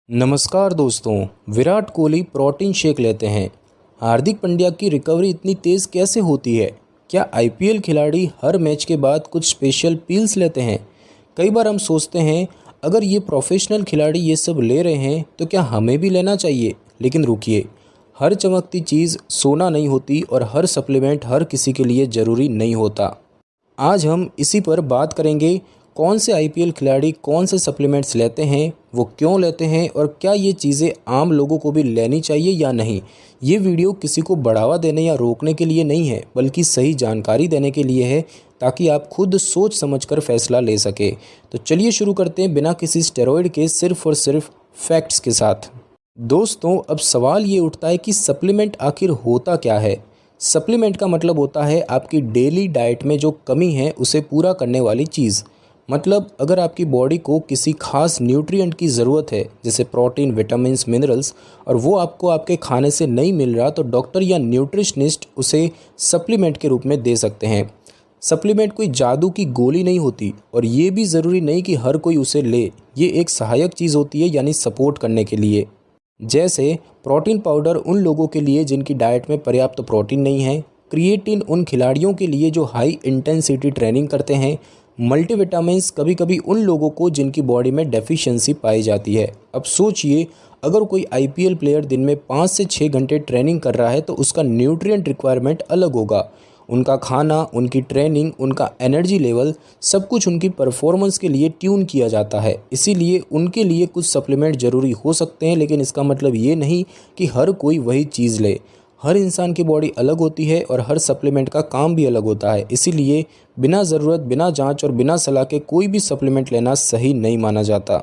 नमस्कार दोस्तों। Virat Kohli protein shake लेते हैं। हार्दिक पांड्या की रिकवरी इतनी तेज़ कैसे होती है? क्या आईपीएल खिलाड़ी हर मैच के बाद कुछ स्पेशल पील्स लेते हैं? कई बार हम सोचते हैं अगर ये प्रोफेशनल खिलाड़ी ये सब ले रहे हैं तो क्या हमें भी लेना चाहिए? लेकिन रुकिए, हर चमकती चीज़ सोना नहीं होती और हर सप्लीमेंट हर किसी के लिए ज़रूरी नहीं होता। आज हम इसी पर बात करेंगे। कौन से आईपीएल खिलाड़ी कौन से सप्लीमेंट्स लेते हैं, वो क्यों लेते हैं और क्या ये चीज़ें आम लोगों को भी लेनी चाहिए या नहीं। ये वीडियो किसी को बढ़ावा देने या रोकने के लिए नहीं है, बल्कि सही जानकारी देने के लिए है, ताकि आप खुद सोच समझकर फैसला ले सके। तो चलिए शुरू करते हैं बिना किसी स्टेरॉयड के, सिर्फ और सिर्फ फैक्ट्स के साथ। दोस्तों, अब सवाल ये उठता है कि सप्लीमेंट आखिर होता क्या है। सप्लीमेंट का मतलब होता है आपकी डेली डाइट में जो कमी है उसे पूरा करने वाली चीज़। मतलब अगर आपकी बॉडी को किसी खास न्यूट्रिएंट की ज़रूरत है, जैसे प्रोटीन, विटामिन्स, मिनरल्स, और वो आपको आपके खाने से नहीं मिल रहा, तो डॉक्टर या न्यूट्रिशनिस्ट उसे सप्लीमेंट के रूप में दे सकते हैं। सप्लीमेंट कोई जादू की गोली नहीं होती और ये भी ज़रूरी नहीं कि हर कोई उसे ले। ये एक सहायक चीज़ होती है, यानी सपोर्ट करने के लिए। जैसे प्रोटीन पाउडर उन लोगों के लिए जिनकी डाइट में पर्याप्त प्रोटीन नहीं है, क्रिएटिन उन खिलाड़ियों के लिए जो हाई इंटेंसिटी ट्रेनिंग करते हैं, मल्टीविटामिन्स कभी कभी उन लोगों को जिनकी बॉडी में डेफिशिएंसी पाई जाती है। अब सोचिए, अगर कोई आईपीएल प्लेयर दिन में 5 से 6 घंटे ट्रेनिंग कर रहा है तो उसका न्यूट्रिएंट रिक्वायरमेंट अलग होगा। उनका खाना, उनकी ट्रेनिंग, उनका एनर्जी लेवल, सब कुछ उनकी परफॉर्मेंस के लिए ट्यून किया जाता है। इसीलिए उनके लिए कुछ सप्लीमेंट ज़रूरी हो सकते हैं, लेकिन इसका मतलब ये नहीं कि हर कोई वही चीज़ ले। हर इंसान की बॉडी अलग होती है और हर सप्लीमेंट का काम भी अलग होता है। इसीलिए बिना ज़रूरत, बिना जांच और बिना सलाह के कोई भी सप्लीमेंट लेना सही नहीं माना जाता।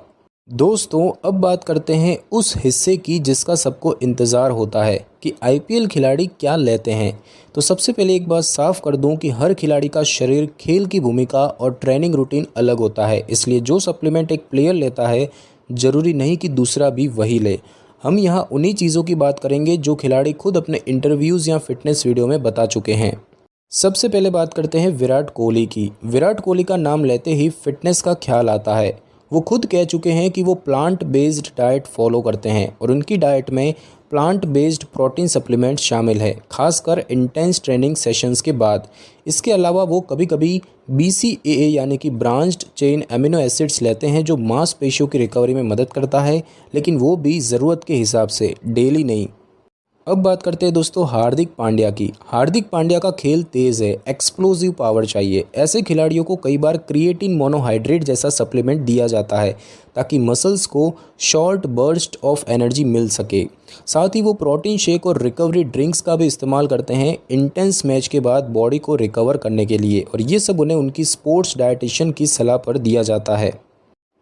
दोस्तों, अब बात करते हैं उस हिस्से की जिसका सबको इंतज़ार होता है कि आईपीएल खिलाड़ी क्या लेते हैं। तो सबसे पहले एक बात साफ कर दूं कि हर खिलाड़ी का शरीर, खेल की भूमिका और ट्रेनिंग रूटीन अलग होता है। इसलिए जो सप्लीमेंट एक प्लेयर लेता है, ज़रूरी नहीं कि दूसरा भी वही ले। हम यहाँ उन्हीं चीज़ों की बात करेंगे जो खिलाड़ी खुद अपने इंटरव्यूज़ या फिटनेस वीडियो में बता चुके हैं। सबसे पहले बात करते हैं विराट कोहली की। विराट कोहली का नाम लेते ही फिटनेस का ख्याल आता है। वो खुद कह चुके हैं कि वो प्लांट बेस्ड डाइट फॉलो करते हैं और उनकी डाइट में प्लांट बेस्ड प्रोटीन सप्लीमेंट शामिल है, खासकर इंटेंस ट्रेनिंग सेशंस के बाद। इसके अलावा वो कभी कभी BCAA यानी कि ब्रांच्ड चेन एमिनो एसिड्स लेते हैं, जो मांसपेशियों की रिकवरी में मदद करता है, लेकिन वो भी ज़रूरत के हिसाब से, डेली नहीं। अब बात करते हैं दोस्तों हार्दिक पांड्या की। हार्दिक पांड्या का खेल तेज़ है, एक्सप्लोसिव पावर चाहिए। ऐसे खिलाड़ियों को कई बार क्रिएटिन मोनोहाइड्रेट जैसा सप्लीमेंट दिया जाता है ताकि मसल्स को शॉर्ट बर्स्ट ऑफ एनर्जी मिल सके। साथ ही वो प्रोटीन शेक और रिकवरी ड्रिंक्स का भी इस्तेमाल करते हैं इंटेंस मैच के बाद बॉडी को रिकवर करने के लिए, और ये सब उन्हें उनकी स्पोर्ट्स डायटिशियन की सलाह पर दिया जाता है।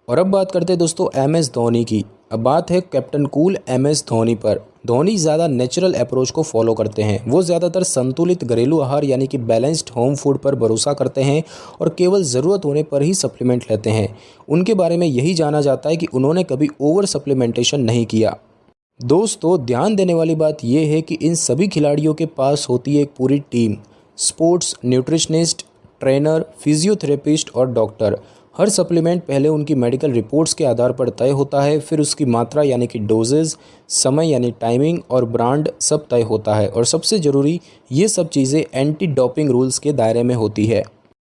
और अब बात करते हैं दोस्तों MS धोनी की। अब बात है कैप्टन कूल MS धोनी पर। धोनी ज़्यादा नेचुरल अप्रोच को फॉलो करते हैं। वो ज़्यादातर संतुलित घरेलू आहार यानी कि बैलेंस्ड होम फूड पर भरोसा करते हैं और केवल ज़रूरत होने पर ही सप्लीमेंट लेते हैं। उनके बारे में यही जाना जाता है कि उन्होंने कभी ओवर सप्लीमेंटेशन नहीं किया। दोस्तों, ध्यान देने वाली बात यह है कि इन सभी खिलाड़ियों के पास होती है एक पूरी team: sports nutritionist, trainer, physiotherapist और डॉक्टर। हर सप्लीमेंट पहले उनकी मेडिकल रिपोर्ट्स के आधार पर तय होता है, फिर उसकी मात्रा यानी कि डोजेज, समय यानी टाइमिंग और ब्रांड सब तय होता है, और सबसे ज़रूरी, ये सब चीज़ें एंटी डोपिंग रूल्स के दायरे में होती है।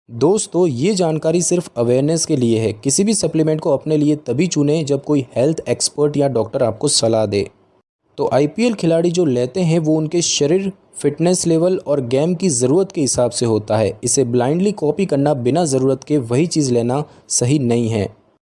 दोस्तों, ये जानकारी सिर्फ अवेयरनेस के लिए है। किसी भी सप्लीमेंट को अपने लिए तभी चुनें जब कोई हेल्थ एक्सपर्ट या डॉक्टर आपको सलाह दे। तो आईपीएल खिलाड़ी जो लेते हैं वो उनके शरीर, फिटनेस लेवल और गेम की ज़रूरत के हिसाब से होता है। इसे ब्लाइंडली कॉपी करना, बिना ज़रूरत के वही चीज़ लेना सही नहीं है।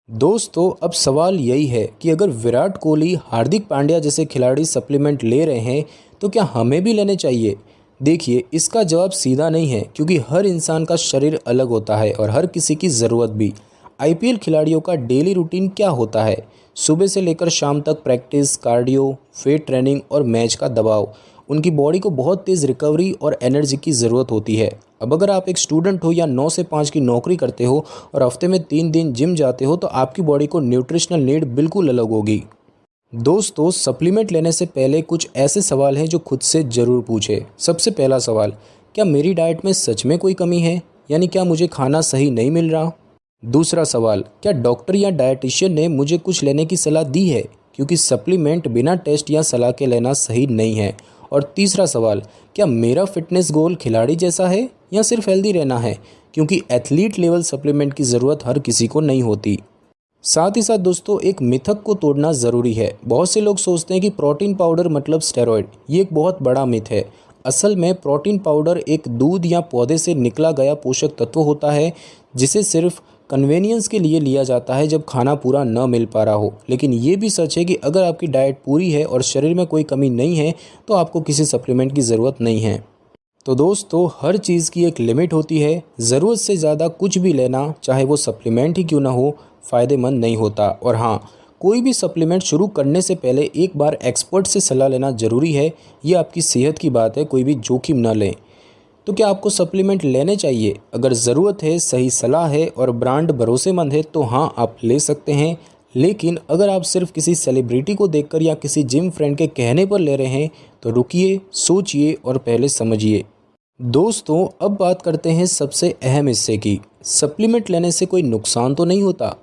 दोस्तों, अब सवाल यही है कि अगर विराट कोहली, हार्दिक पांड्या जैसे खिलाड़ी सप्लीमेंट ले रहे हैं तो क्या हमें भी लेने चाहिए? देखिए, इसका जवाब सीधा नहीं है, क्योंकि हर इंसान का शरीर अलग होता है और हर किसी की ज़रूरत भी। आईपीएल खिलाड़ियों का डेली रूटीन क्या होता है? सुबह से लेकर शाम तक प्रैक्टिस, कार्डियो, वेट ट्रेनिंग और मैच का दबाव। उनकी बॉडी को बहुत तेज़ रिकवरी और एनर्जी की ज़रूरत होती है। अब अगर आप एक स्टूडेंट हो या 9 से 5 की नौकरी करते हो और हफ्ते में 3 दिन जिम जाते हो, तो आपकी बॉडी को न्यूट्रिशनल नीड बिल्कुल अलग होगी। दोस्तों, सप्लीमेंट लेने से पहले कुछ ऐसे सवाल हैं जो खुद से ज़रूर पूछें। सबसे पहला सवाल: क्या मेरी डाइट में सच में कोई कमी है? यानी क्या मुझे खाना सही नहीं मिल रहा? दूसरा सवाल: क्या डॉक्टर या डायटिशियन ने मुझे कुछ लेने की सलाह दी है? क्योंकि सप्लीमेंट बिना टेस्ट या सलाह के लेना सही नहीं है। और तीसरा सवाल, क्या मेरा फिटनेस गोल खिलाड़ी जैसा है या सिर्फ हेल्दी रहना है, क्योंकि एथलीट लेवल सप्लीमेंट की ज़रूरत हर किसी को नहीं होती। साथ ही साथ दोस्तों, एक मिथक को तोड़ना ज़रूरी है। बहुत से लोग सोचते हैं कि प्रोटीन पाउडर मतलब स्टेरॉयड। ये एक बहुत बड़ा मिथ है। असल में प्रोटीन पाउडर एक दूध या पौधे से निकला गया पोषक तत्व होता है, जिसे सिर्फ कन्वेनियंस के लिए लिया जाता है जब खाना पूरा न मिल पा रहा हो। लेकिन ये भी सच है कि अगर आपकी डाइट पूरी है और शरीर में कोई कमी नहीं है तो आपको किसी सप्लीमेंट की ज़रूरत नहीं है। तो दोस्तों, हर चीज़ की एक लिमिट होती है। ज़रूरत से ज़्यादा कुछ भी लेना, चाहे वो सप्लीमेंट ही क्यों ना हो, फ़ायदेमंद नहीं होता। और हाँ, कोई भी सप्लीमेंट शुरू करने से पहले एक बार एक्सपर्ट से सलाह लेना ज़रूरी है। ये आपकी सेहत की बात है, कोई भी जोखिम ना लें। तो क्या आपको सप्लीमेंट लेने चाहिए? अगर ज़रूरत है, सही सलाह है और ब्रांड भरोसेमंद है तो हाँ, आप ले सकते हैं। लेकिन अगर आप सिर्फ किसी सेलिब्रिटी को देखकर या किसी जिम फ्रेंड के कहने पर ले रहे हैं तो रुकिए, सोचिए और पहले समझिए। दोस्तों, अब बात करते हैं सबसे अहम हिस्से की। सप्लीमेंट लेने से कोई नुकसान तो नहीं होता?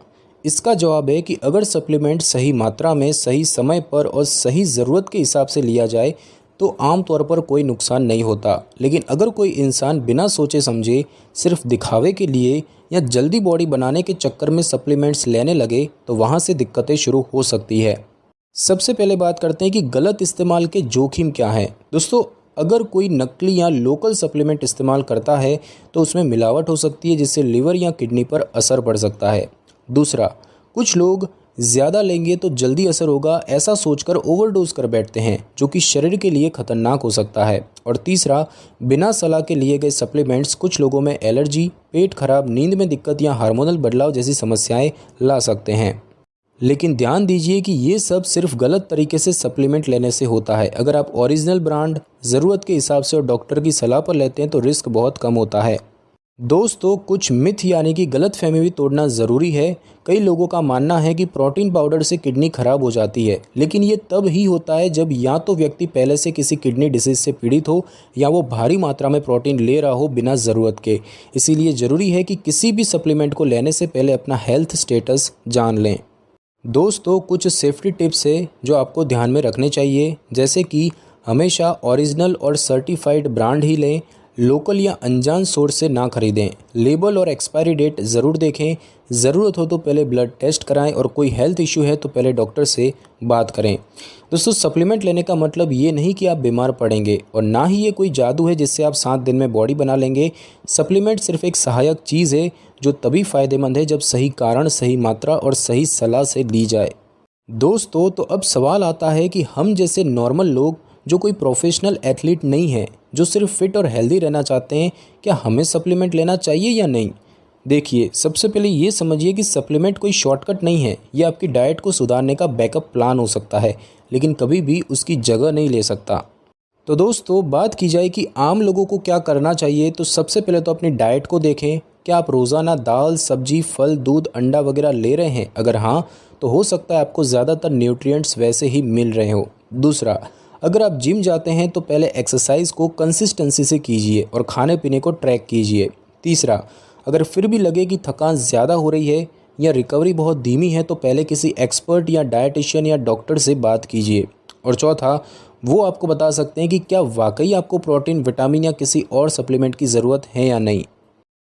इसका जवाब है कि अगर सप्लीमेंट सही मात्रा में, सही समय पर और सही ज़रूरत के हिसाब से लिया जाए तो आमतौर पर कोई नुकसान नहीं होता। लेकिन अगर कोई इंसान बिना सोचे समझे, सिर्फ दिखावे के लिए या जल्दी बॉडी बनाने के चक्कर में सप्लीमेंट्स लेने लगे तो वहाँ से दिक्कतें शुरू हो सकती है। सबसे पहले बात करते हैं कि गलत इस्तेमाल के जोखिम क्या हैं। दोस्तों, अगर कोई नकली या लोकल सप्लीमेंट इस्तेमाल करता है तो उसमें मिलावट हो सकती है, जिससे लिवर या किडनी पर असर पड़ सकता है। दूसरा, कुछ लोग ज़्यादा लेंगे तो जल्दी असर होगा, ऐसा सोचकर ओवरडोज कर बैठते हैं, जो कि शरीर के लिए खतरनाक हो सकता है। और तीसरा, बिना सलाह के लिए गए सप्लीमेंट्स कुछ लोगों में एलर्जी, पेट खराब, नींद में दिक्कत या हार्मोनल बदलाव जैसी समस्याएं ला सकते हैं। लेकिन ध्यान दीजिए कि ये सब सिर्फ गलत तरीके से सप्लीमेंट लेने से होता है। अगर आप ओरिजिनल ब्रांड, ज़रूरत के हिसाब से और डॉक्टर की सलाह पर लेते हैं तो रिस्क बहुत कम होता है। दोस्तों, कुछ मिथ यानी कि गलतफहमी भी तोड़ना ज़रूरी है। कई लोगों का मानना है कि प्रोटीन पाउडर से किडनी खराब हो जाती है, लेकिन ये तब ही होता है जब या तो व्यक्ति पहले से किसी किडनी डिसीज से पीड़ित हो या वो भारी मात्रा में प्रोटीन ले रहा हो बिना ज़रूरत के। इसीलिए ज़रूरी है कि किसी भी सप्लीमेंट को लेने से पहले अपना हेल्थ स्टेटस जान लें। दोस्तों, कुछ सेफ्टी टिप्स है जो आपको ध्यान में रखने चाहिए, जैसे कि हमेशा ओरिजिनल और सर्टिफाइड ब्रांड ही लें, लोकल या अनजान सोर्स से ना खरीदें, लेबल और एक्सपायरी डेट ज़रूर देखें, ज़रूरत हो तो पहले ब्लड टेस्ट कराएं और कोई हेल्थ इशू है तो पहले डॉक्टर से बात करें। दोस्तों, सप्लीमेंट लेने का मतलब ये नहीं कि आप बीमार पड़ेंगे और ना ही ये कोई जादू है जिससे आप 7 दिन में बॉडी बना लेंगे। सप्लीमेंट सिर्फ एक सहायक चीज़ है जो तभी फ़ायदेमंद है जब सही कारण, सही मात्रा और सही सलाह से ली जाए। दोस्तों, तो अब सवाल आता है कि हम जैसे नॉर्मल लोग जो कोई प्रोफेशनल एथलीट नहीं है, जो सिर्फ फिट और हेल्दी रहना चाहते हैं, क्या हमें सप्लीमेंट लेना चाहिए या नहीं? देखिए, सबसे पहले ये समझिए कि सप्लीमेंट कोई शॉर्टकट नहीं है। ये आपकी डाइट को सुधारने का बैकअप प्लान हो सकता है, लेकिन कभी भी उसकी जगह नहीं ले सकता। तो दोस्तों, बात की जाए कि आम लोगों को क्या करना चाहिए, तो सबसे पहले तो अपनी डाइट को देखें। क्या आप रोज़ाना दाल, सब्जी, फल, दूध, अंडा वगैरह ले रहे हैं? अगर हाँ, तो हो सकता है आपको ज़्यादातर न्यूट्रिएंट्स वैसे ही मिल रहे हो। दूसरा, अगर आप जिम जाते हैं तो पहले एक्सरसाइज को कंसिस्टेंसी से कीजिए और खाने पीने को ट्रैक कीजिए। तीसरा, अगर फिर भी लगे कि थकान ज़्यादा हो रही है या रिकवरी बहुत धीमी है तो पहले किसी एक्सपर्ट या डाइटिशियन या डॉक्टर से बात कीजिए। और चौथा, वो आपको बता सकते हैं कि क्या वाकई आपको प्रोटीन, विटामिन या किसी और सप्लीमेंट की ज़रूरत है या नहीं।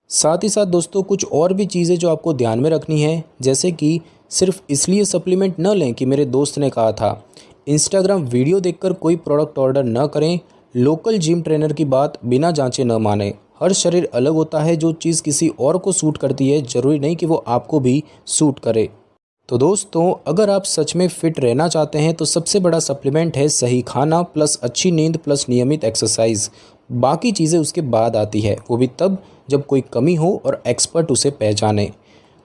साथ ही साथ दोस्तों, कुछ और भी चीज़ें जो आपको ध्यान में रखनी है, जैसे कि सिर्फ इसलिए सप्लीमेंट न लें कि मेरे दोस्त ने कहा था, इंस्टाग्राम वीडियो देखकर कोई प्रोडक्ट ऑर्डर न करें, लोकल जिम ट्रेनर की बात बिना जांचे न मानें। हर शरीर अलग होता है, जो चीज़ किसी और को सूट करती है ज़रूरी नहीं कि वो आपको भी सूट करे। तो दोस्तों, अगर आप सच में फिट रहना चाहते हैं तो सबसे बड़ा सप्लीमेंट है सही खाना प्लस अच्छी नींद प्लस नियमित एक्सरसाइज। बाकी चीज़ें उसके बाद आती है, वो भी तब जब कोई कमी हो और एक्सपर्ट उसे पहचाने।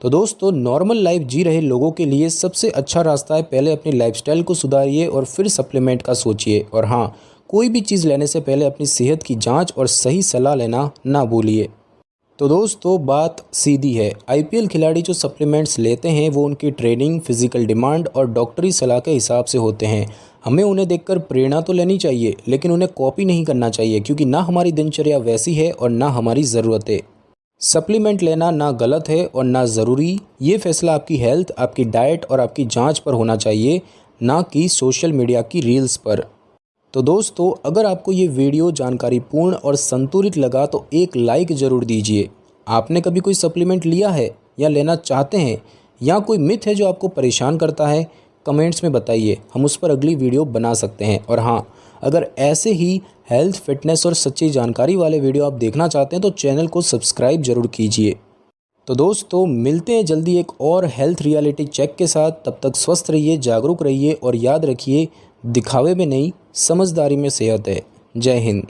तो दोस्तों, नॉर्मल लाइफ जी रहे लोगों के लिए सबसे अच्छा रास्ता है पहले अपनी लाइफस्टाइल को सुधारिए और फिर सप्लीमेंट का सोचिए। और हाँ, कोई भी चीज़ लेने से पहले अपनी सेहत की जांच और सही सलाह लेना ना भूलिए। तो दोस्तों, बात सीधी है, आईपीएल खिलाड़ी जो सप्लीमेंट्स लेते हैं वो उनकी ट्रेनिंग, फिजिकल डिमांड और डॉक्टरी सलाह के हिसाब से होते हैं। हमें उन्हें देखकर प्रेरणा तो लेनी चाहिए, लेकिन उन्हें कॉपी नहीं करना चाहिए, क्योंकि ना हमारी दिनचर्या वैसी है और ना हमारी ज़रूरतें। सप्लीमेंट लेना ना गलत है और ना ज़रूरी। ये फैसला आपकी हेल्थ, आपकी डाइट और आपकी जांच पर होना चाहिए, ना कि सोशल मीडिया की रील्स पर। तो दोस्तों, अगर आपको ये वीडियो जानकारीपूर्ण और संतुलित लगा तो एक लाइक ज़रूर दीजिए। आपने कभी कोई सप्लीमेंट लिया है या लेना चाहते हैं, या कोई मिथ है जो आपको परेशान करता है, कमेंट्स में बताइए, हम उस पर अगली वीडियो बना सकते हैं। और हाँ, अगर ऐसे ही हेल्थ, फिटनेस और सच्ची जानकारी वाले वीडियो आप देखना चाहते हैं तो चैनल को सब्सक्राइब ज़रूर कीजिए। तो दोस्तों, मिलते हैं जल्दी एक और हेल्थ रियलिटी चेक के साथ। तब तक स्वस्थ रहिए, जागरूक रहिए और याद रखिए, दिखावे में नहीं समझदारी में सेहत है। जय हिंद।